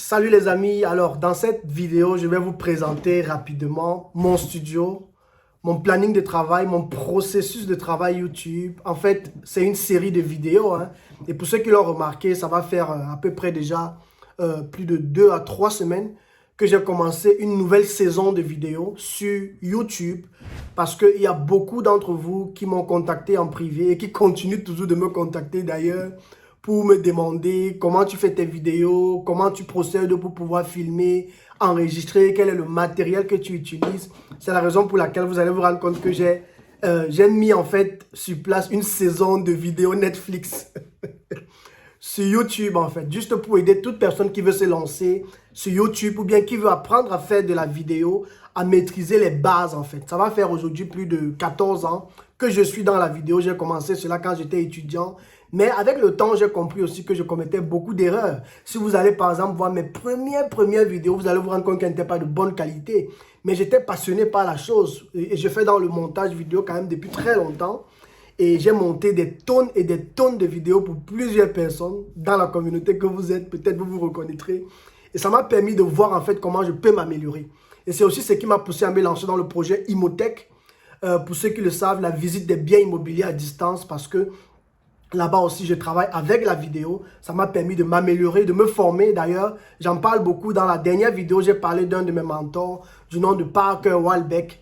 Salut les amis, alors dans cette vidéo, je vais vous présenter rapidement mon studio, mon planning de travail, mon processus de travail YouTube. En fait, c'est une série de vidéos, hein. Et pour ceux qui l'ont remarqué, ça va faire à peu près déjà plus de 2 à 3 semaines que j'ai commencé une nouvelle saison de vidéos sur YouTube parce qu'il y a beaucoup d'entre vous qui m'ont contacté en privé et qui continuent toujours de me contacter d'ailleurs pour me demander comment tu fais tes vidéos, comment tu procèdes pour pouvoir filmer, enregistrer, quel est le matériel que tu utilises. C'est la raison pour laquelle vous allez vous rendre compte que j'ai mis en fait sur place une saison de vidéos Netflix sur YouTube en fait, juste pour aider toute personne qui veut se lancer sur YouTube ou bien qui veut apprendre à faire de la vidéo, à maîtriser les bases en fait. Ça va faire aujourd'hui plus de 14 ans que je suis dans la vidéo. J'ai commencé cela quand j'étais étudiant. Mais avec le temps, j'ai compris aussi que je commettais beaucoup d'erreurs. Si vous allez par exemple voir mes premières vidéos, vous allez vous rendre compte qu'elles n'étaient pas de bonne qualité. Mais j'étais passionné par la chose. Et je fais dans le montage vidéo quand même depuis très longtemps. Et j'ai monté des tonnes et des tonnes de vidéos pour plusieurs personnes dans la communauté que vous êtes. Peut-être vous vous reconnaîtrez. Et ça m'a permis de voir en fait comment je peux m'améliorer. Et c'est aussi ce qui m'a poussé à me lancer dans le projet Imotech. Pour ceux qui le savent, la visite des biens immobiliers à distance, parce que là-bas aussi, je travaille avec la vidéo. Ça m'a permis de m'améliorer, de me former. D'ailleurs, j'en parle beaucoup. Dans la dernière vidéo, j'ai parlé d'un de mes mentors, du nom de Parker Walbeck,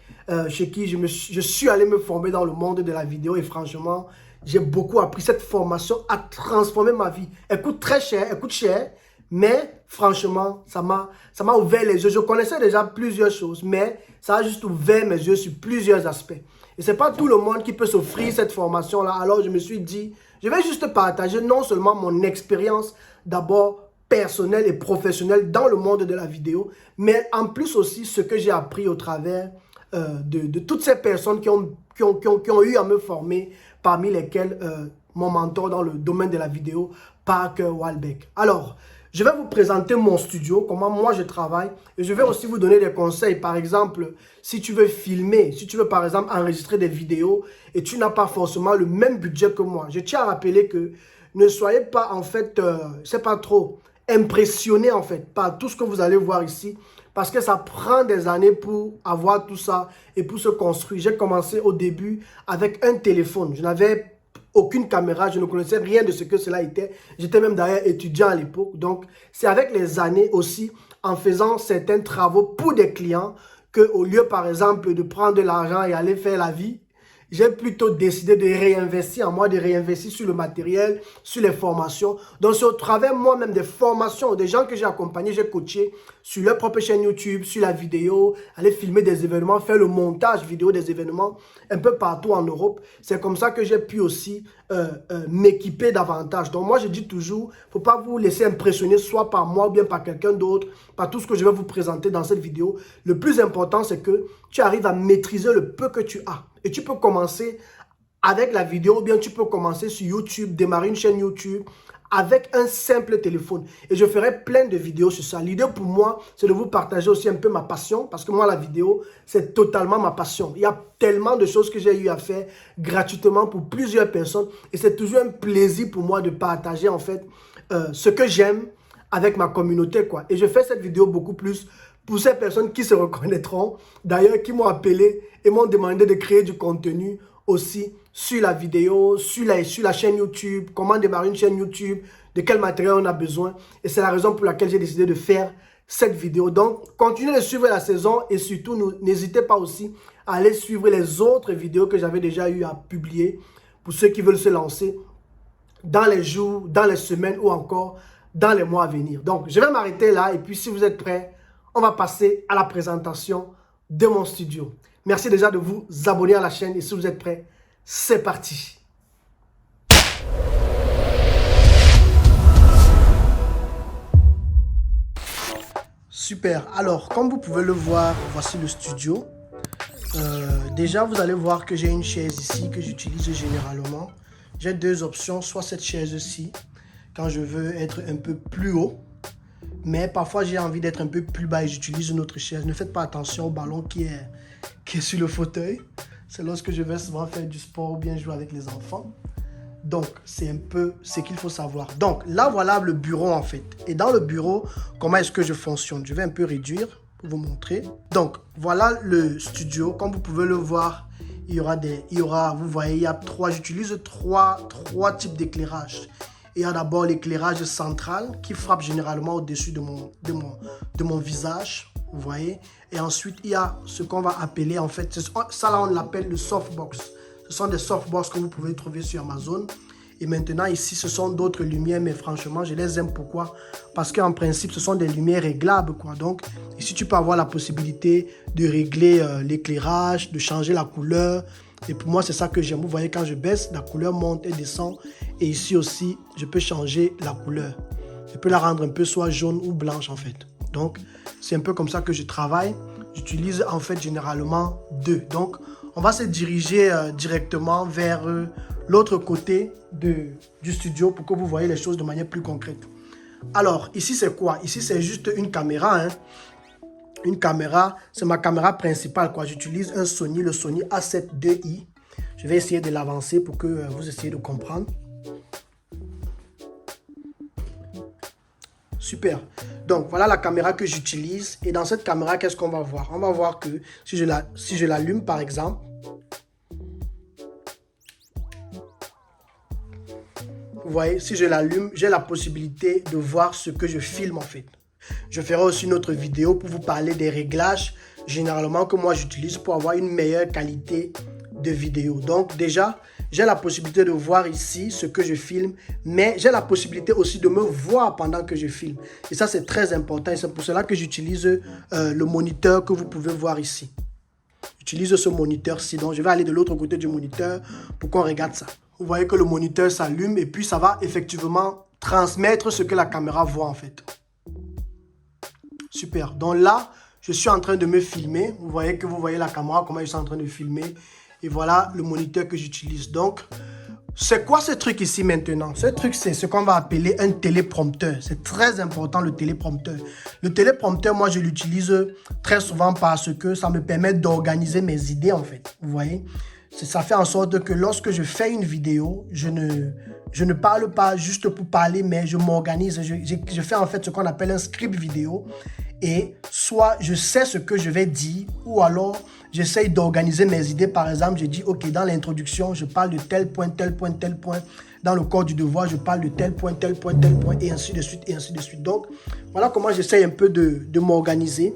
chez qui je suis allé me former dans le monde de la vidéo. Et franchement, j'ai beaucoup appris. Cette formation a transformé ma vie. Elle coûte très cher, elle coûte cher. Mais franchement, ça m'a ouvert les yeux. Je connaissais déjà plusieurs choses, mais ça a juste ouvert mes yeux sur plusieurs aspects. Et ce n'est pas tout le monde qui peut s'offrir cette formation-là. Alors je me suis dit, je vais juste partager non seulement mon expérience d'abord personnelle et professionnelle dans le monde de la vidéo, mais en plus aussi ce que j'ai appris au travers de toutes ces personnes qui ont eu à me former, parmi lesquelles mon mentor dans le domaine de la vidéo, Parker Walbeck. Alors, je vais vous présenter mon studio, comment moi je travaille, et je vais aussi vous donner des conseils. Par exemple, si tu veux filmer, si tu veux par exemple enregistrer des vidéos et tu n'as pas forcément le même budget que moi, je tiens à rappeler que ne soyez pas en fait, je sais pas trop, impressionné en fait par tout ce que vous allez voir ici, parce que ça prend des années pour avoir tout ça et pour se construire. J'ai commencé au début avec un téléphone, je n'avais aucune caméra, je ne connaissais rien de ce que cela était. J'étais même d'ailleurs étudiant à l'époque. Donc, c'est avec les années aussi, en faisant certains travaux pour des clients, qu'au lieu, par exemple, de prendre de l'argent et aller faire la vie, j'ai plutôt décidé de réinvestir en moi, de réinvestir sur le matériel, sur les formations. Donc, c'est au travers moi-même des formations, des gens que j'ai accompagnés, j'ai coaché sur leur propre chaîne YouTube, sur la vidéo, aller filmer des événements, faire le montage vidéo des événements un peu partout en Europe. C'est comme ça que j'ai pu aussi m'équiper davantage. Donc, moi, je dis toujours, il ne faut pas vous laisser impressionner soit par moi ou bien par quelqu'un d'autre, par tout ce que je vais vous présenter dans cette vidéo. Le plus important, c'est que tu arrives à maîtriser le peu que tu as. Et tu peux commencer avec la vidéo ou bien tu peux commencer sur YouTube, démarrer une chaîne YouTube avec un simple téléphone. Et je ferai plein de vidéos sur ça. L'idée pour moi, c'est de vous partager aussi un peu ma passion parce que moi, la vidéo, c'est totalement ma passion. Il y a tellement de choses que j'ai eu à faire gratuitement pour plusieurs personnes et c'est toujours un plaisir pour moi de partager en fait ce que j'aime avec ma communauté, quoi. Et je fais cette vidéo beaucoup plus pour ces personnes qui se reconnaîtront, d'ailleurs qui m'ont appelé et m'ont demandé de créer du contenu aussi sur la vidéo, sur la chaîne YouTube, comment démarrer une chaîne YouTube, de quel matériel on a besoin. Et c'est la raison pour laquelle j'ai décidé de faire cette vidéo. Donc, continuez de suivre la saison et surtout, n'hésitez pas aussi à aller suivre les autres vidéos que j'avais déjà eu à publier pour ceux qui veulent se lancer dans les jours, dans les semaines ou encore dans les mois à venir. Donc, je vais m'arrêter là et puis si vous êtes prêts, on va passer à la présentation de mon studio. Merci déjà de vous abonner à la chaîne et si vous êtes prêts, c'est parti. Super. Alors, comme vous pouvez le voir, voici le studio. Déjà, vous allez voir que j'ai une chaise ici que j'utilise généralement. J'ai deux options, soit cette chaise-ci, quand je veux être un peu plus haut. Mais parfois, j'ai envie d'être un peu plus bas et j'utilise une autre chaise. Ne faites pas attention au ballon qui est sur le fauteuil. C'est lorsque je vais souvent faire du sport ou bien jouer avec les enfants. Donc, c'est un peu ce qu'il faut savoir. Donc, là, voilà le bureau, en fait. Et dans le bureau, comment est-ce que je fonctionne? Je vais un peu réduire pour vous montrer. Donc, voilà le studio. Comme vous pouvez le voir, vous voyez, il y a j'utilise trois types d'éclairage. Il y a d'abord l'éclairage central qui frappe généralement au-dessus de mon visage. Vous voyez? Et ensuite, il y a ce qu'on va appeler, en fait, ça là, on l'appelle le softbox. Ce sont des softbox que vous pouvez trouver sur Amazon. Et maintenant, ici, ce sont d'autres lumières, mais franchement, je les aime. Pourquoi? Parce qu'en principe, ce sont des lumières réglables, quoi. Donc, ici, tu peux avoir la possibilité de régler l'éclairage, de changer la couleur. Et pour moi, c'est ça que j'aime. Vous voyez, quand je baisse, la couleur monte et descend. Et ici aussi, je peux changer la couleur. Je peux la rendre un peu soit jaune ou blanche, en fait. Donc, c'est un peu comme ça que je travaille. J'utilise, en fait, généralement deux. Donc, on va se diriger directement vers l'autre côté du studio pour que vous voyez les choses de manière plus concrète. Alors, ici, c'est quoi? Ici, c'est juste une caméra. Hein. Une caméra, c'est ma caméra principale. J'utilise un Sony, le Sony A7 II. Je vais essayer de l'avancer pour que vous essayiez de comprendre. Super. Donc, voilà la caméra que j'utilise. Et dans cette caméra, qu'est-ce qu'on va voir? On va voir que si je l'allume, par exemple, vous voyez, si je l'allume, j'ai la possibilité de voir ce que je filme en fait. Je ferai aussi une autre vidéo pour vous parler des réglages généralement que moi j'utilise pour avoir une meilleure qualité de vidéo. Donc déjà, j'ai la possibilité de voir ici ce que je filme, mais j'ai la possibilité aussi de me voir pendant que je filme. Et ça, c'est très important et c'est pour cela que j'utilise le moniteur que vous pouvez voir ici. J'utilise ce moniteur-ci. Donc, je vais aller de l'autre côté du moniteur pour qu'on regarde ça. Vous voyez que le moniteur s'allume et puis ça va effectivement transmettre ce que la caméra voit en fait. Super. Donc là, je suis en train de me filmer. Vous voyez la caméra, comment je suis en train de filmer. Et voilà le moniteur que j'utilise. Donc, c'est quoi ce truc ici maintenant? Ce truc, c'est ce qu'on va appeler un téléprompteur. C'est très important, le téléprompteur. Le téléprompteur, moi, je l'utilise très souvent parce que ça me permet d'organiser mes idées, en fait. Vous voyez? Ça fait en sorte que lorsque je fais une vidéo, je ne parle pas juste pour parler, mais je m'organise. Je fais en fait ce qu'on appelle un script vidéo. Et soit je sais ce que je vais dire, ou alors j'essaye d'organiser mes idées. Par exemple, je dis, OK, dans l'introduction, je parle de tel point, tel point, tel point. Dans le corps du devoir, je parle de tel point, tel point, tel point, et ainsi de suite, et ainsi de suite. Donc, voilà comment j'essaye un peu de m'organiser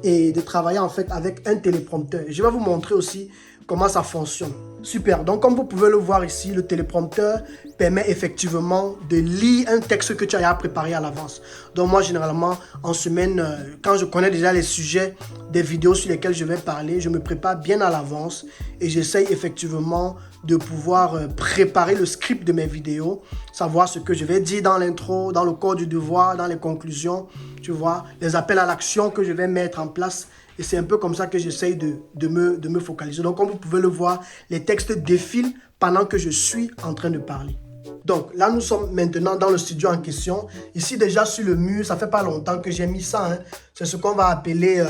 et de travailler en fait avec un téléprompteur. Je vais vous montrer aussi comment ça fonctionne. Super. Donc, comme vous pouvez le voir ici, le téléprompteur permet effectivement de lire un texte que tu as préparé à l'avance. Donc, moi, généralement, en semaine, quand je connais déjà les sujets des vidéos sur lesquelles je vais parler, je me prépare bien à l'avance et j'essaye effectivement de pouvoir préparer le script de mes vidéos, savoir ce que je vais dire dans l'intro, dans le corps du devoir, dans les conclusions, tu vois, les appels à l'action que je vais mettre en place. Et c'est un peu comme ça que j'essaye de me focaliser. Donc, comme vous pouvez le voir, les textes défilent pendant que je suis en train de parler. Donc, là, nous sommes maintenant dans le studio en question. Ici, déjà, sur le mur, ça fait pas longtemps que j'ai mis ça. Hein. C'est ce qu'on va appeler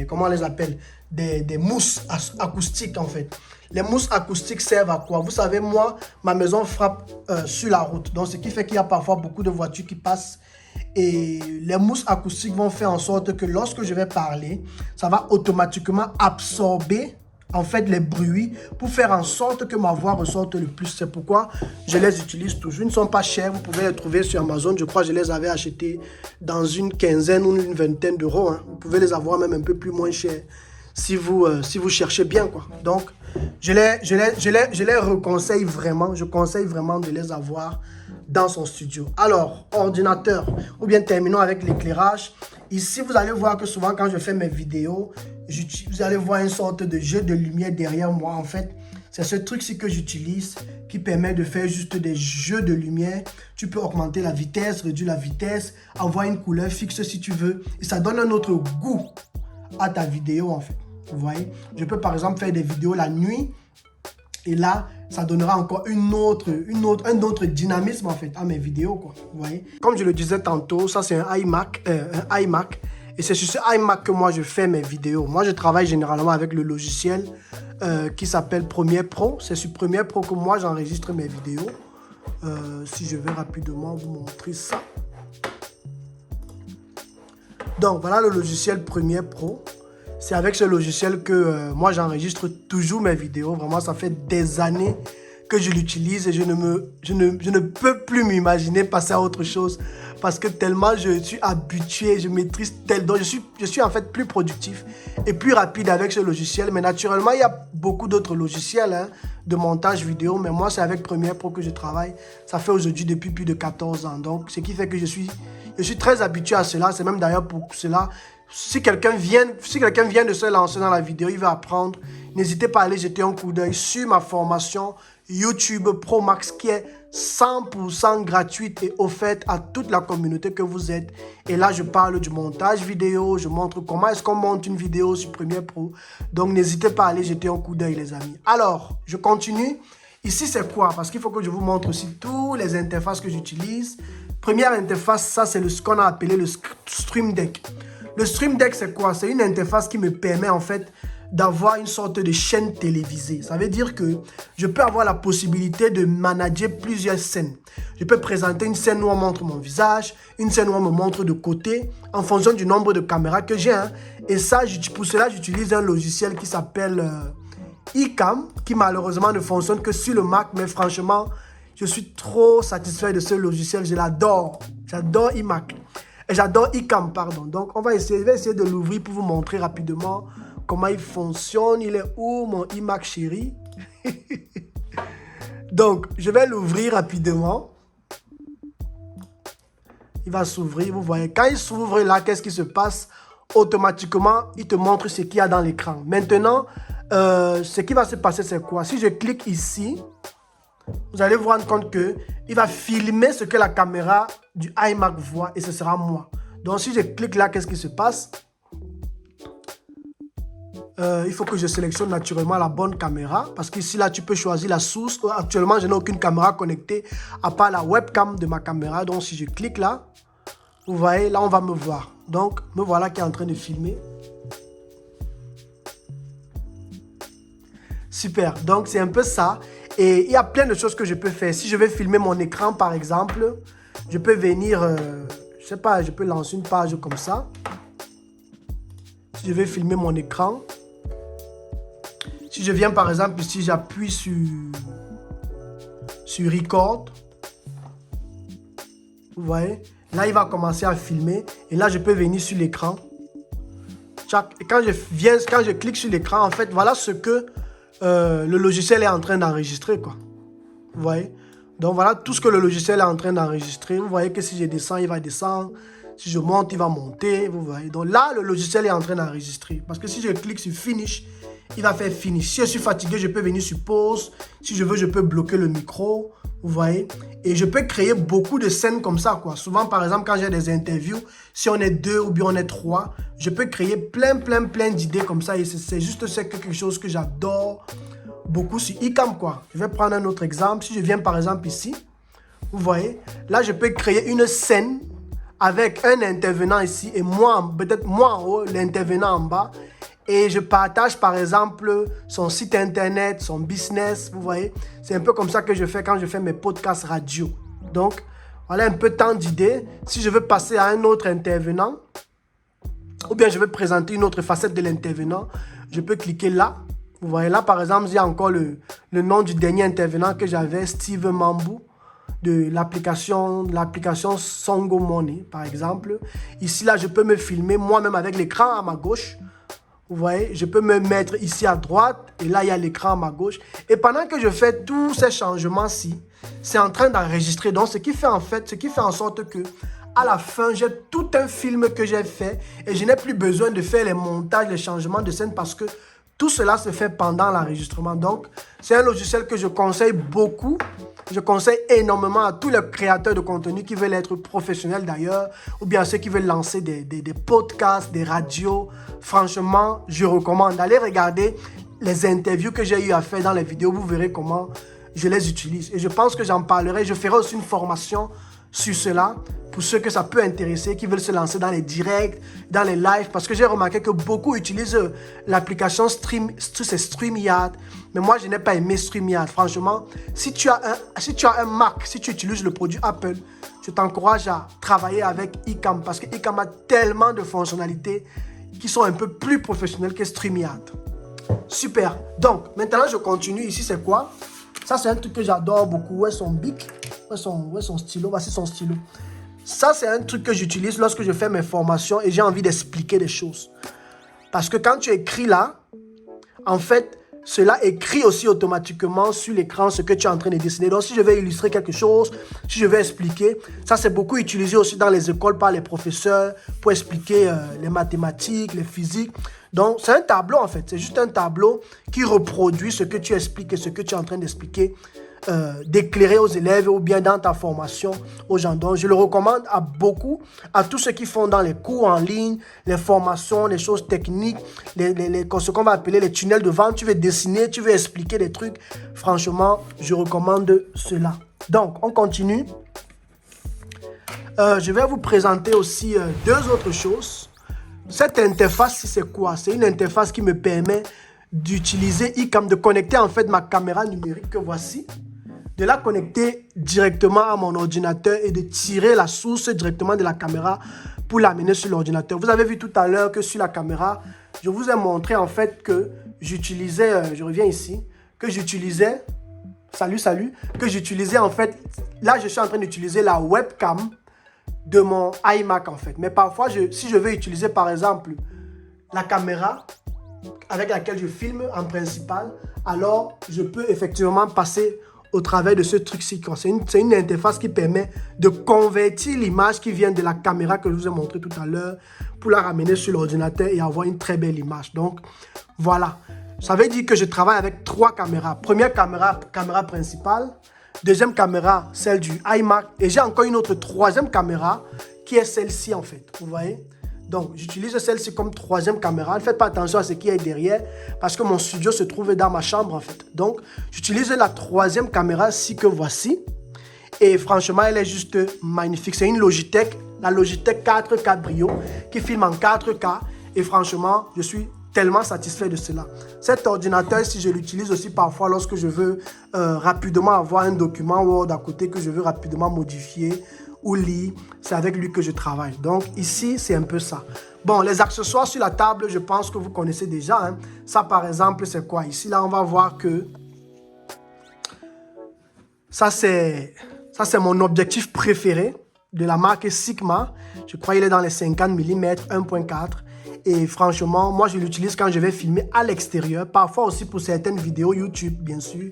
comment on les appelle? Des mousses acoustiques, en fait. Les mousses acoustiques servent à quoi? Vous savez, moi, ma maison frappe sur la route. Donc, ce qui fait qu'il y a parfois beaucoup de voitures qui passent. Et les mousses acoustiques vont faire en sorte que lorsque je vais parler, ça va automatiquement absorber en fait les bruits pour faire en sorte que ma voix ressorte le plus. C'est pourquoi je les utilise toujours. Ils ne sont pas chers, vous pouvez les trouver sur Amazon. Je crois que je les avais achetés dans une quinzaine ou une vingtaine d'euros. Hein. Vous pouvez les avoir même un peu plus moins chers si vous cherchez bien, quoi. Donc, je les reconseille vraiment. Je conseille vraiment de les avoir dans son studio. Alors, ordinateur, ou bien terminons avec l'éclairage. Ici, vous allez voir que souvent, quand je fais mes vidéos, vous allez voir une sorte de jeu de lumière derrière moi. En fait, c'est ce truc-ci que j'utilise qui permet de faire juste des jeux de lumière. Tu peux augmenter la vitesse, réduire la vitesse, avoir une couleur fixe si tu veux. Et ça donne un autre goût à ta vidéo, en fait. Vous voyez? Je peux, par exemple, faire des vidéos la nuit. Et là, ça donnera encore un autre dynamisme en fait à mes vidéos, quoi. Vous voyez? Comme je le disais tantôt, ça c'est un iMac. Et c'est sur ce iMac que moi je fais mes vidéos. Moi je travaille généralement avec le logiciel qui s'appelle Premiere Pro. C'est sur Premiere Pro que moi j'enregistre mes vidéos. Si je vais rapidement vous montrer ça. Donc, voilà le logiciel Premiere Pro. C'est avec ce logiciel que moi, j'enregistre toujours mes vidéos. Vraiment, ça fait des années que je l'utilise et je ne peux plus m'imaginer passer à autre chose parce que tellement je suis habitué, je maîtrise tellement, je suis en fait plus productif et plus rapide avec ce logiciel. Mais naturellement, il y a beaucoup d'autres logiciels de montage vidéo, mais moi, c'est avec Premiere Pro que je travaille. Ça fait aujourd'hui depuis plus de 14 ans. Donc, ce qui fait que je suis très habitué à cela. C'est même d'ailleurs pour cela, si quelqu'un vient de se lancer dans la vidéo, il va apprendre. N'hésitez pas à aller jeter un coup d'œil sur ma formation YouTube Pro Max qui est 100% gratuite et offerte à toute la communauté que vous êtes. Et là, je parle du montage vidéo, je montre comment est-ce qu'on monte une vidéo sur Premiere Pro. Donc, n'hésitez pas à aller jeter un coup d'œil, les amis. Alors, je continue. Ici, c'est quoi? Parce qu'il faut que je vous montre aussi toutes les interfaces que j'utilise. Première interface, ça, c'est ce qu'on a appelé le Stream Deck. Le Stream Deck, c'est quoi? C'est une interface qui me permet, en fait, d'avoir une sorte de chaîne télévisée. Ça veut dire que je peux avoir la possibilité de manager plusieurs scènes. Je peux présenter une scène où on montre mon visage, une scène où on me montre de côté, en fonction du nombre de caméras que j'ai. Et ça, pour cela, j'utilise un logiciel qui s'appelle iCam, qui malheureusement ne fonctionne que sur le Mac. Mais franchement, je suis trop satisfait de ce logiciel. Je l'adore. J'adore iMac. Et j'adore iCam, pardon. Donc, je vais essayer de l'ouvrir pour vous montrer rapidement comment il fonctionne. Il est où mon iMac chéri? Donc, je vais l'ouvrir rapidement. Il va s'ouvrir, vous voyez. Quand il s'ouvre là, qu'est-ce qui se passe? Automatiquement, il te montre ce qu'il y a dans l'écran. Maintenant, ce qui va se passer, c'est quoi? Si je clique ici, vous allez vous rendre compte qu'il va filmer ce que la caméra du iMac voit et ce sera moi. Donc, si je clique là, qu'est-ce qui se passe? Il faut que je sélectionne naturellement la bonne caméra parce qu'ici, là, tu peux choisir la source. Actuellement, je n'ai aucune caméra connectée à part la webcam de ma caméra. Donc, si je clique là, vous voyez, là, on va me voir. Donc, me voilà qui est en train de filmer. Super. Donc, c'est un peu ça. Et il y a plein de choses que je peux faire. Si je vais filmer mon écran, par exemple, je peux venir, je sais pas, je peux lancer une page comme ça. Si je vais filmer mon écran, si je viens par exemple ici, j'appuie sur Record. Vous voyez? Là, il va commencer à filmer. Et là, je peux venir sur l'écran. Et quand je clique sur l'écran, en fait, voilà ce que le logiciel est en train d'enregistrer, quoi. Vous voyez? Donc, voilà tout ce que le logiciel est en train d'enregistrer. Vous voyez que si je descends, il va descendre. Si je monte, il va monter. Vous voyez? Donc là, le logiciel est en train d'enregistrer. Parce que si je clique sur Finish, il va faire Finish. Si je suis fatigué, je peux venir sur Pause. Si je veux, je peux bloquer le micro. Vous voyez? Et je peux créer beaucoup de scènes comme ça, quoi. Souvent, par exemple, quand j'ai des interviews, si on est 2 ou bien on est 3, je peux créer plein d'idées comme ça. Et c'est juste quelque chose que j'adore beaucoup sur iCam, quoi. Je vais prendre un autre exemple. Si je viens, par exemple, ici, vous voyez? Là, je peux créer une scène avec un intervenant ici et moi, peut-être moi en haut, l'intervenant en bas. Et je partage par exemple son site internet, son business, vous voyez. C'est un peu comme ça que je fais quand je fais mes podcasts radio. Donc, voilà un peu tant d'idées. Si je veux passer à un autre intervenant, ou bien je veux présenter une autre facette de l'intervenant, je peux cliquer là. Vous voyez là par exemple, il y a encore le nom du dernier intervenant que j'avais, Steve Mambou, de l'application Songo Money par exemple. Ici là, je peux me filmer moi-même avec l'écran à ma gauche. Vous voyez, je peux me mettre ici à droite et là, il y a l'écran à ma gauche. Et pendant que je fais tous ces changements-ci, c'est en train d'enregistrer. Donc, ce qui fait en sorte que à la fin, j'ai tout un film que j'ai fait et je n'ai plus besoin de faire les montages, les changements de scène parce que tout cela se fait pendant l'enregistrement. Donc, c'est un logiciel que je conseille beaucoup. Je conseille énormément à tous les créateurs de contenu qui veulent être professionnels d'ailleurs, ou bien ceux qui veulent lancer des podcasts, des radios. Franchement, je recommande d'aller regarder les interviews que j'ai eu à faire dans les vidéos. Vous verrez comment je les utilise. Et je pense que j'en parlerai. Je ferai aussi une formation sur cela. pour ceux que ça peut intéresser, qui veulent se lancer dans les directs, dans les lives, parce que j'ai remarqué que beaucoup utilisent l'application StreamYard, mais moi je n'ai pas aimé StreamYard. Franchement, si tu as un Mac, si tu utilises le produit Apple, je t'encourage à travailler avec Ecamm, parce que Ecamm a tellement de fonctionnalités qui sont un peu plus professionnelles que StreamYard. Super. Donc, maintenant je continue. Ici, c'est quoi? Ça, c'est un truc que j'adore beaucoup. Où est son bic? Où est son stylo? Voici son stylo. Ça, c'est un truc que j'utilise lorsque je fais mes formations et j'ai envie d'expliquer des choses. Parce que quand tu écris là, en fait, cela écrit aussi automatiquement sur l'écran ce que tu es en train de dessiner. Donc, si je vais illustrer quelque chose, si je vais expliquer, ça, c'est beaucoup utilisé aussi dans les écoles par les professeurs pour expliquer les mathématiques, les physiques. Donc, c'est un tableau, en fait. C'est juste un tableau qui reproduit ce que tu expliques et ce que tu es en train d'expliquer, d'éclairer aux élèves ou bien dans ta formation aux gens. Donc, je le recommande à beaucoup, à tous ceux qui font dans les cours en ligne, les formations, les choses techniques, ce qu'on va appeler les tunnels de vente. Tu veux dessiner, tu veux expliquer des trucs. Franchement, je recommande cela. Donc, on continue. Je vais vous présenter aussi deux autres choses. Cette interface, c'est quoi? C'est une interface qui me permet d'utiliser Ecamm, de connecter en fait ma caméra numérique que voici, de la connecter directement à mon ordinateur et de tirer la source directement de la caméra pour l'amener sur l'ordinateur. Vous avez vu tout à l'heure que sur la caméra, je vous ai montré en fait que j'utilisais, je reviens ici, que j'utilisais, que j'utilisais en fait, là je suis en train d'utiliser la webcam de mon iMac en fait. Mais parfois, si je veux utiliser par exemple la caméra avec laquelle je filme en principal, alors je peux effectivement passer au travers de ce truc-ci. C'est une interface qui permet de convertir l'image qui vient de la caméra que je vous ai montré tout à l'heure pour la ramener sur l'ordinateur et avoir une très belle image. Donc voilà, ça veut dire que je travaille avec trois caméras. Première caméra, caméra principale. Deuxième caméra, celle du iMac. Et j'ai encore une autre troisième caméra qui est celle-ci en fait. Vous voyez? Donc, j'utilise celle-ci comme troisième caméra. Ne faites pas attention à ce qui est derrière parce que mon studio se trouve dans ma chambre en fait. Donc, j'utilise la troisième caméra ici que voici. Et franchement, elle est juste magnifique. C'est une Logitech, la Logitech 4K Brio qui filme en 4K. Et franchement, je suis tellement satisfait de cela. Cet ordinateur, si je l'utilise aussi parfois lorsque je veux rapidement avoir un document Word à côté que je veux rapidement modifier ou lire, c'est avec lui que je travaille. Donc ici, c'est un peu ça. Bon, les accessoires sur la table, je pense que vous connaissez déjà. Hein. Ça, par exemple, c'est quoi? Ici, là, on va voir que ça, c'est mon objectif préféré de la marque Sigma. Je crois qu'il est dans les 50 mm 1.4. Et franchement, moi, je l'utilise quand je vais filmer à l'extérieur. Parfois aussi pour certaines vidéos YouTube, bien sûr.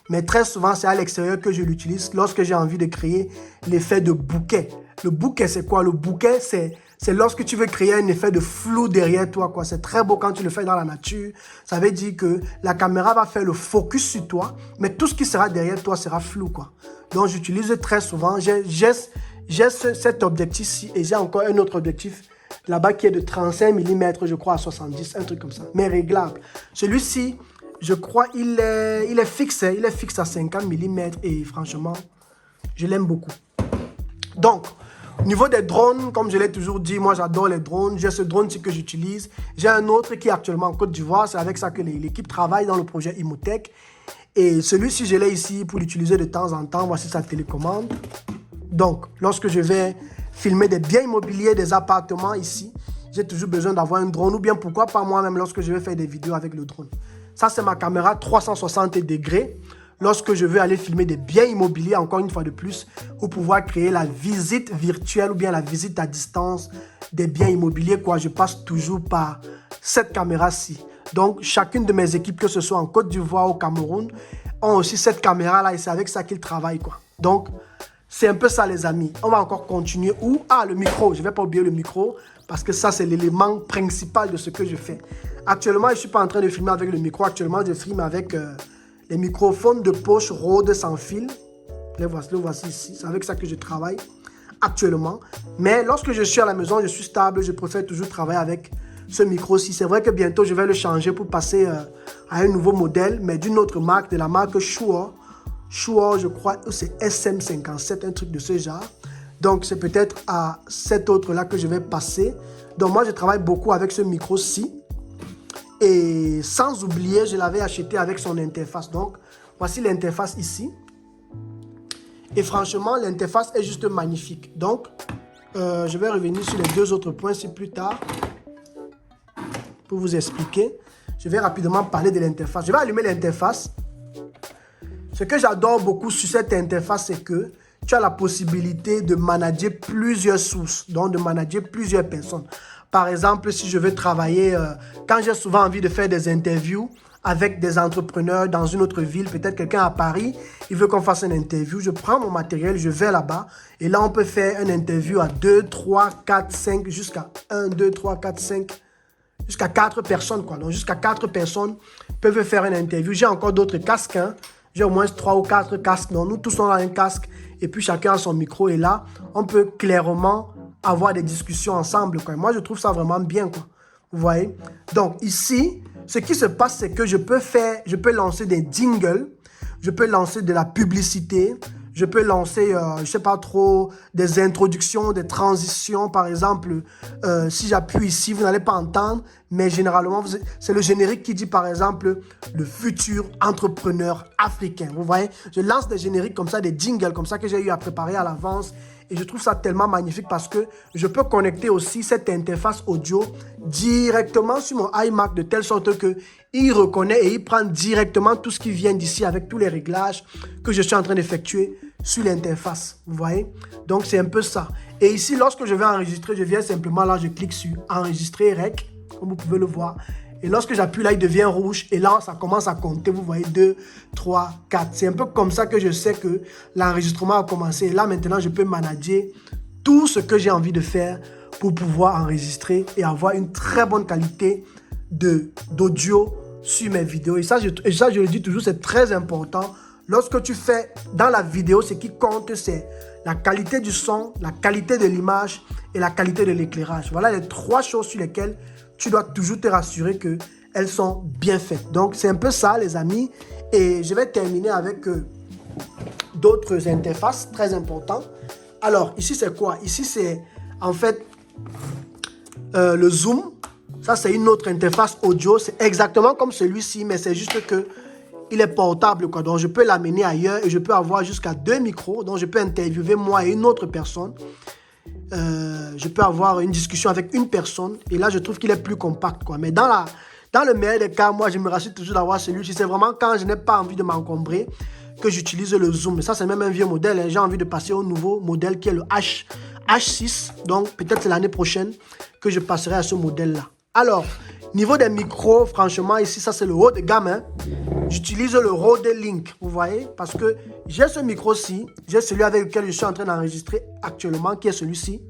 Mais très souvent, c'est à l'extérieur que je l'utilise lorsque j'ai envie de créer l'effet de bokeh. Le bokeh, c'est quoi? Le bokeh, c'est lorsque tu veux créer un effet de flou derrière toi, quoi. C'est très beau quand tu le fais dans la nature. Ça veut dire que la caméra va faire le focus sur toi, mais tout ce qui sera derrière toi sera flou, quoi. Donc, j'utilise très souvent. J'ai cet objectif-ci et j'ai encore un autre objectif là-bas qui est de 35 mm, je crois, à 70, un truc comme ça, mais réglable. Celui-ci, je crois, il est fixe, hein, il est fixe à 50 mm et franchement, je l'aime beaucoup. Donc, au niveau des drones, comme je l'ai toujours dit, moi j'adore les drones. J'ai ce drone-ci que j'utilise. J'ai un autre qui est actuellement en Côte d'Ivoire. C'est avec ça que l'équipe travaille dans le projet Imotech. Et celui-ci, je l'ai ici pour l'utiliser de temps en temps. Voici sa télécommande. Donc, lorsque je vais filmer des biens immobiliers, des appartements ici, j'ai toujours besoin d'avoir un drone ou bien pourquoi pas moi-même lorsque je vais faire des vidéos avec le drone. Ça, c'est ma caméra 360 degrés. Lorsque je veux aller filmer des biens immobiliers, encore une fois de plus, pour pouvoir créer la visite virtuelle ou bien la visite à distance des biens immobiliers, quoi, je passe toujours par cette caméra-ci. Donc, chacune de mes équipes, que ce soit en Côte d'Ivoire ou au Cameroun, ont aussi cette caméra-là et c'est avec ça qu'ils travaillent, quoi. Donc, c'est un peu ça, les amis. On va encore continuer. Le micro. Je ne vais pas oublier le micro parce que ça, c'est l'élément principal de ce que je fais. Actuellement, je ne suis pas en train de filmer avec le micro. Actuellement, je filme avec les microphones de poche Rode sans fil. Le voici ici. C'est avec ça que je travaille actuellement. Mais lorsque je suis à la maison, je suis stable. Je préfère toujours travailler avec ce micro-ci. C'est vrai que bientôt, je vais le changer pour passer à un nouveau modèle, mais d'une autre marque, de la marque Shure. Shure, je crois, c'est SM57, un truc de ce genre. Donc, c'est peut-être à cet autre-là que je vais passer. Donc, moi, je travaille beaucoup avec ce micro-ci. Et sans oublier, je l'avais acheté avec son interface. Donc, voici l'interface ici. Et franchement, l'interface est juste magnifique. Donc, je vais revenir sur les deux autres points ici plus tard pour vous expliquer. Je vais rapidement parler de l'interface. Je vais allumer l'interface. Ce que j'adore beaucoup sur cette interface, c'est que tu as la possibilité de manager plusieurs sources, donc de manager plusieurs personnes. Par exemple, si je veux travailler, quand j'ai souvent envie de faire des interviews avec des entrepreneurs dans une autre ville, peut-être quelqu'un à Paris, il veut qu'on fasse une interview, je prends mon matériel, je vais là-bas et là, on peut faire une interview à 2, 3, 4, 5, jusqu'à 1, 2, 3, 4, 5, jusqu'à 4 personnes, quoi. Donc, jusqu'à 4 personnes peuvent faire une interview. J'ai encore d'autres casques, hein. J'ai au moins 3 ou 4 casques. Donc, nous tous, on a un casque et puis chacun a son micro. Et là, on peut clairement avoir des discussions ensemble, quoi. Moi, je trouve ça vraiment bien, quoi. Vous voyez? Donc, ici, ce qui se passe, c'est que je peux lancer des jingles, je peux lancer de la publicité, je peux lancer, je ne sais pas trop, des introductions, des transitions. Par exemple, si j'appuie ici, vous n'allez pas entendre, mais généralement, c'est le générique qui dit, par exemple, le futur entrepreneur africain. Vous voyez, je lance des génériques comme ça, des jingles comme ça que j'ai eu à préparer à l'avance. Et je trouve ça tellement magnifique parce que je peux connecter aussi cette interface audio directement sur mon iMac de telle sorte qu'il reconnaît et il prend directement tout ce qui vient d'ici avec tous les réglages que je suis en train d'effectuer sur l'interface. Vous voyez? Donc, c'est un peu ça. Et ici, lorsque je vais enregistrer, je viens simplement là, je clique sur enregistrer rec, comme vous pouvez le voir. Et lorsque j'appuie là, il devient rouge. Et là, ça commence à compter. Vous voyez, 2, 3, 4. C'est un peu comme ça que je sais que l'enregistrement a commencé. Et là, maintenant, je peux manager tout ce que j'ai envie de faire pour pouvoir enregistrer et avoir une très bonne qualité d'audio sur mes vidéos. Et ça, je le dis toujours, c'est très important. Lorsque tu fais dans la vidéo, ce qui compte, c'est la qualité du son, la qualité de l'image et la qualité de l'éclairage. Voilà les 3 choses sur lesquelles tu dois toujours te rassurer qu'elles sont bien faites. Donc, c'est un peu ça, les amis. Et je vais terminer avec d'autres interfaces très importantes. Alors, ici, c'est quoi? Ici, c'est en fait le zoom. Ça, c'est une autre interface audio. C'est exactement comme celui-ci, mais c'est juste que il est portable, quoi. Donc, je peux l'amener ailleurs et je peux avoir jusqu'à 2 micros. Donc, je peux interviewer moi et une autre personne. Je peux avoir une discussion avec une personne et là je trouve qu'il est plus compact, quoi. Mais dans le meilleur des cas, moi je me rassure toujours d'avoir celui-ci. C'est vraiment quand je n'ai pas envie de m'encombrer que j'utilise le zoom. Et ça, c'est même un vieux modèle, hein. J'ai envie de passer au nouveau modèle qui est le H6. Donc peut-être c'est l'année prochaine que je passerai à ce modèle là. Alors, niveau des micros, franchement ici ça c'est le haut de gamme, hein. J'utilise le Rode Link, vous voyez, parce que j'ai ce micro-ci, j'ai celui avec lequel je suis en train d'enregistrer actuellement, qui est celui-ci.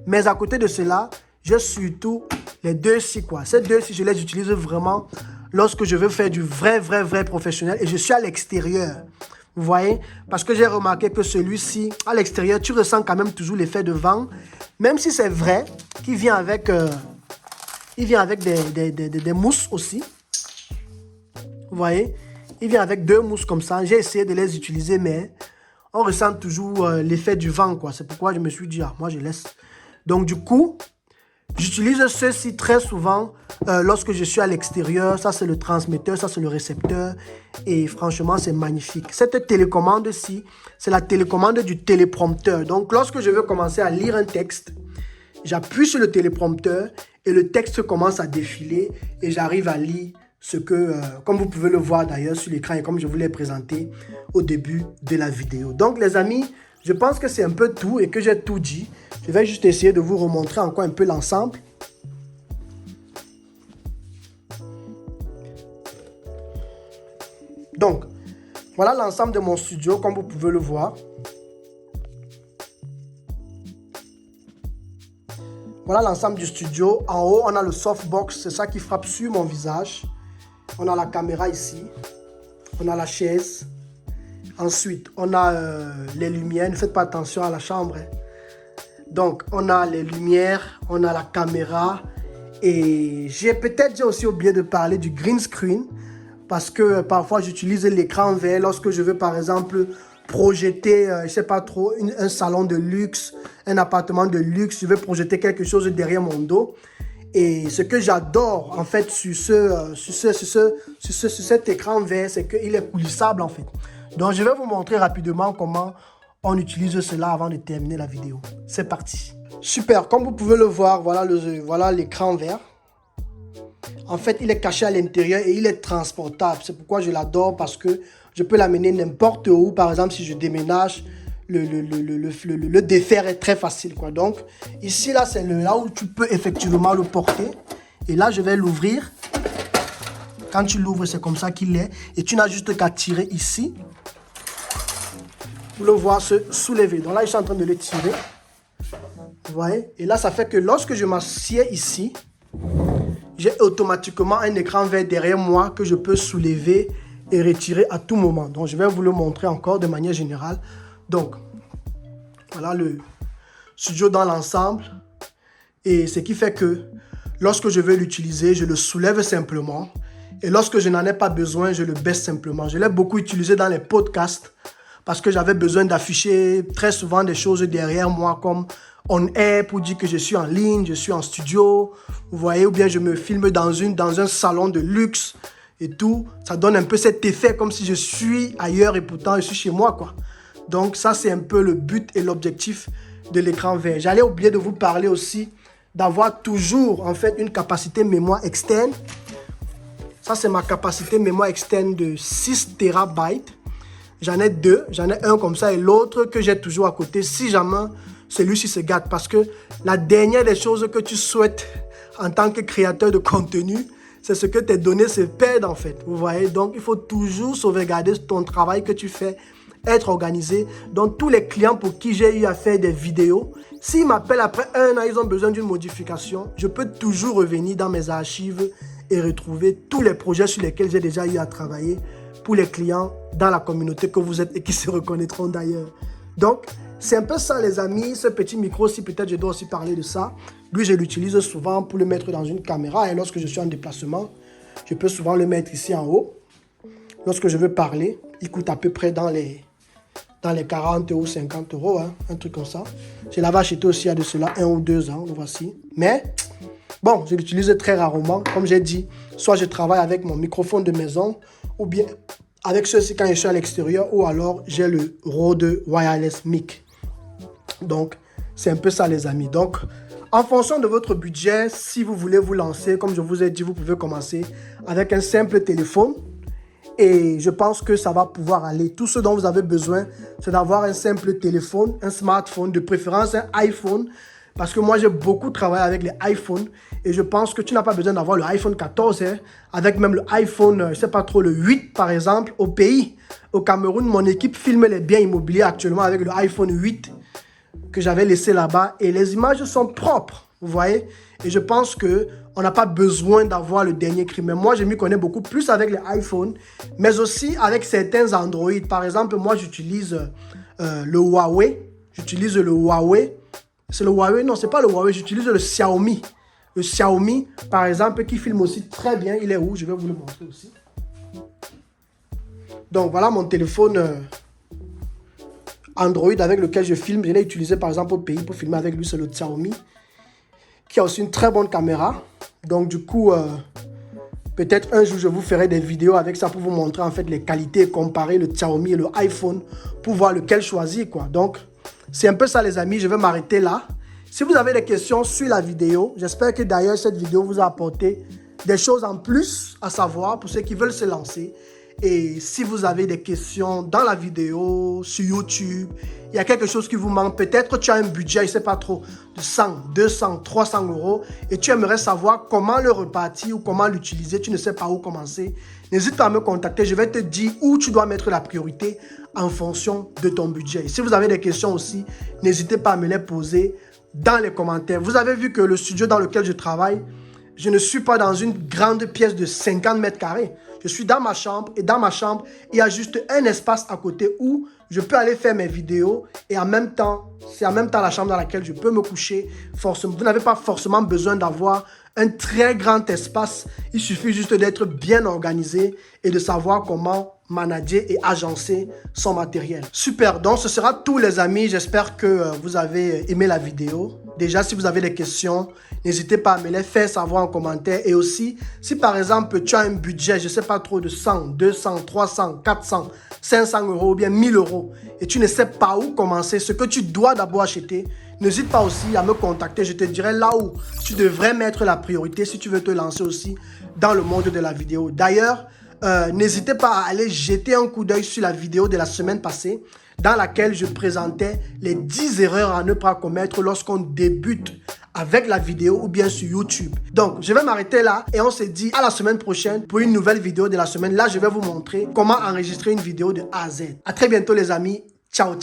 Mais à côté de cela, j'ai surtout les deux-ci, quoi. Ces deux-ci, je les utilise vraiment lorsque je veux faire du vrai professionnel et je suis à l'extérieur. Vous voyez, parce que j'ai remarqué que celui-ci, à l'extérieur, tu ressens quand même toujours l'effet de vent, même si c'est vrai qu'il vient avec, des mousses aussi. Vous voyez, il vient avec 2 mousses comme ça. J'ai essayé de les utiliser, mais on ressent toujours l'effet du vent, quoi. C'est pourquoi je me suis dit, ah, moi je laisse. Donc du coup, j'utilise ceci très souvent lorsque je suis à l'extérieur. Ça, c'est le transmetteur, ça, c'est le récepteur. Et franchement, c'est magnifique. Cette télécommande-ci, c'est la télécommande du téléprompteur. Donc, lorsque je veux commencer à lire un texte, j'appuie sur le téléprompteur et le texte commence à défiler et j'arrive à lire ce que, comme vous pouvez le voir d'ailleurs sur l'écran et comme je vous l'ai présenté au début de la vidéo. Donc les amis, je pense que c'est un peu tout et que j'ai tout dit. Je vais juste essayer de vous remontrer encore un peu l'ensemble. Donc, voilà l'ensemble de mon studio comme vous pouvez le voir. Voilà l'ensemble du studio. En haut, on a le softbox, c'est ça qui frappe sur mon visage. On a la caméra ici, on a la chaise. Ensuite, on a les lumières. Ne faites pas attention à la chambre, hein. Donc, on a les lumières, on a la caméra. Et j'ai aussi oublié de parler du green screen. Parce que parfois, j'utilise l'écran vert lorsque je veux, par exemple, projeter, je ne sais pas trop, un salon de luxe, un appartement de luxe. Je veux projeter quelque chose derrière mon dos. Et ce que j'adore, en fait, sur cet écran vert, c'est qu'il est coulissable, en fait. Donc, je vais vous montrer rapidement comment on utilise cela avant de terminer la vidéo. C'est parti. Super, comme vous pouvez le voir, voilà l'écran vert. En fait, il est caché à l'intérieur et il est transportable. C'est pourquoi je l'adore, parce que je peux l'amener n'importe où. Par exemple, si je déménage, le défaire est très facile, quoi. Donc, ici, là, c'est là où tu peux effectivement le porter. Et là, je vais l'ouvrir. Quand tu l'ouvres, c'est comme ça qu'il est. Et tu n'as juste qu'à tirer ici pour le voir se soulever. Donc là, je suis en train de le tirer. Vous voyez? Et là, ça fait que lorsque je m'assieds ici, j'ai automatiquement un écran vert derrière moi que je peux soulever et retirer à tout moment. Donc, je vais vous le montrer encore de manière générale. Donc, voilà le studio dans l'ensemble. Et ce qui fait que lorsque je vais l'utiliser, je le soulève simplement. Et lorsque je n'en ai pas besoin, je le baisse simplement. Je l'ai beaucoup utilisé dans les podcasts parce que j'avais besoin d'afficher très souvent des choses derrière moi comme on air pour dire que je suis en ligne, je suis en studio. Vous voyez, ou bien je me filme dans un salon de luxe et tout. Ça donne un peu cet effet comme si je suis ailleurs et pourtant je suis chez moi, quoi. Donc ça, c'est un peu le but et l'objectif de l'écran vert. J'allais oublier de vous parler aussi d'avoir toujours en fait une capacité mémoire externe. Ça, c'est ma capacité mémoire externe de 6 TB. J'en ai deux. J'en ai un comme ça et l'autre que j'ai toujours à côté si jamais celui-ci se gâte. Parce que la dernière des choses que tu souhaites en tant que créateur de contenu, c'est ce que tes données se perdent en fait. Vous voyez? Donc, il faut toujours sauvegarder ton travail que tu fais, être organisé. Donc, tous les clients pour qui j'ai eu à faire des vidéos, s'ils m'appellent après 1 an, ils ont besoin d'une modification, je peux toujours revenir dans mes archives et retrouver tous les projets sur lesquels j'ai déjà eu à travailler pour les clients dans la communauté que vous êtes et qui se reconnaîtront d'ailleurs. Donc, c'est un peu ça les amis, ce petit micro-ci, peut-être je dois aussi parler de ça. Lui, je l'utilise souvent pour le mettre dans une caméra et lorsque je suis en déplacement, je peux souvent le mettre ici en haut. Lorsque je veux parler, il coûte à peu près dans les 40 ou 50 euros, hein, un truc comme ça. Je l'avais acheté aussi il y a de cela 1 ou 2 ans, le voici. Mais, bon, je l'utilise très rarement. Comme j'ai dit, soit je travaille avec mon microphone de maison, ou bien avec ceci quand je suis à l'extérieur, ou alors j'ai le Rode Wireless Mic. Donc, c'est un peu ça les amis. Donc, en fonction de votre budget, si vous voulez vous lancer, comme je vous ai dit, vous pouvez commencer avec un simple téléphone. Et je pense que ça va pouvoir aller. Tout ce dont vous avez besoin, c'est d'avoir un simple téléphone, un smartphone, de préférence un iPhone. Parce que moi, j'ai beaucoup travaillé avec les iPhones. Et je pense que tu n'as pas besoin d'avoir le iPhone 14. Hein, avec même le iPhone, je ne sais pas trop, le 8 par exemple, au pays. Au Cameroun, mon équipe filme les biens immobiliers actuellement avec le iPhone 8 que j'avais laissé là-bas. Et les images sont propres, vous voyez. Et je pense qu'on n'a pas besoin d'avoir le dernier cri. Mais moi, je m'y connais beaucoup plus avec les iPhones, mais aussi avec certains Android. Par exemple, moi, j'utilise le Huawei. J'utilise le Huawei. C'est le Huawei? Non, c'est pas le Huawei. J'utilise le Xiaomi. Le Xiaomi, par exemple, qui filme aussi très bien. Il est où? Je vais vous le montrer aussi. Donc, voilà mon téléphone Android avec lequel je filme. Je l'ai utilisé, par exemple, au pays pour filmer avec lui. C'est le Xiaomi, qui a aussi une très bonne caméra. Donc du coup, peut-être un jour je vous ferai des vidéos avec ça pour vous montrer en fait les qualités, comparer le Xiaomi et le iPhone pour voir lequel choisir, quoi. Donc c'est un peu ça les amis, je vais m'arrêter là. Si vous avez des questions sur la vidéo, j'espère que d'ailleurs cette vidéo vous a apporté des choses en plus à savoir pour ceux qui veulent se lancer. Et si vous avez des questions dans la vidéo, sur YouTube, il y a quelque chose qui vous manque, peut-être tu as un budget, je ne sais pas trop, de 100, 200, 300 euros et tu aimerais savoir comment le repartir ou comment l'utiliser, tu ne sais pas où commencer, n'hésite pas à me contacter, je vais te dire où tu dois mettre la priorité en fonction de ton budget. Et si vous avez des questions aussi, n'hésitez pas à me les poser dans les commentaires. Vous avez vu que le studio dans lequel je travaille, je ne suis pas dans une grande pièce de 50 mètres carrés. Je suis dans ma chambre et dans ma chambre, il y a juste un espace à côté où je peux aller faire mes vidéos et en même temps, c'est en même temps la chambre dans laquelle je peux me coucher. Forcément, vous n'avez pas forcément besoin d'avoir un très grand espace. Il suffit juste d'être bien organisé et de savoir comment manager et agencer son matériel. Super, donc ce sera tout les amis. J'espère que vous avez aimé la vidéo. Déjà, si vous avez des questions, n'hésitez pas à me les faire savoir en commentaire. Et aussi, si par exemple tu as un budget, je ne sais pas trop, de 100, 200, 300, 400, 500 euros ou bien 1000 euros et tu ne sais pas où commencer, ce que tu dois d'abord acheter, n'hésite pas aussi à me contacter. Je te dirai là où tu devrais mettre la priorité si tu veux te lancer aussi dans le monde de la vidéo. D'ailleurs, n'hésitez pas à aller jeter un coup d'œil sur la vidéo de la semaine passée dans laquelle je présentais les 10 erreurs à ne pas commettre lorsqu'on débute avec la vidéo ou bien sur YouTube. Donc, je vais m'arrêter là et on se dit à la semaine prochaine pour une nouvelle vidéo de la semaine. Là, je vais vous montrer comment enregistrer une vidéo de A à Z. À très bientôt les amis. Ciao, ciao.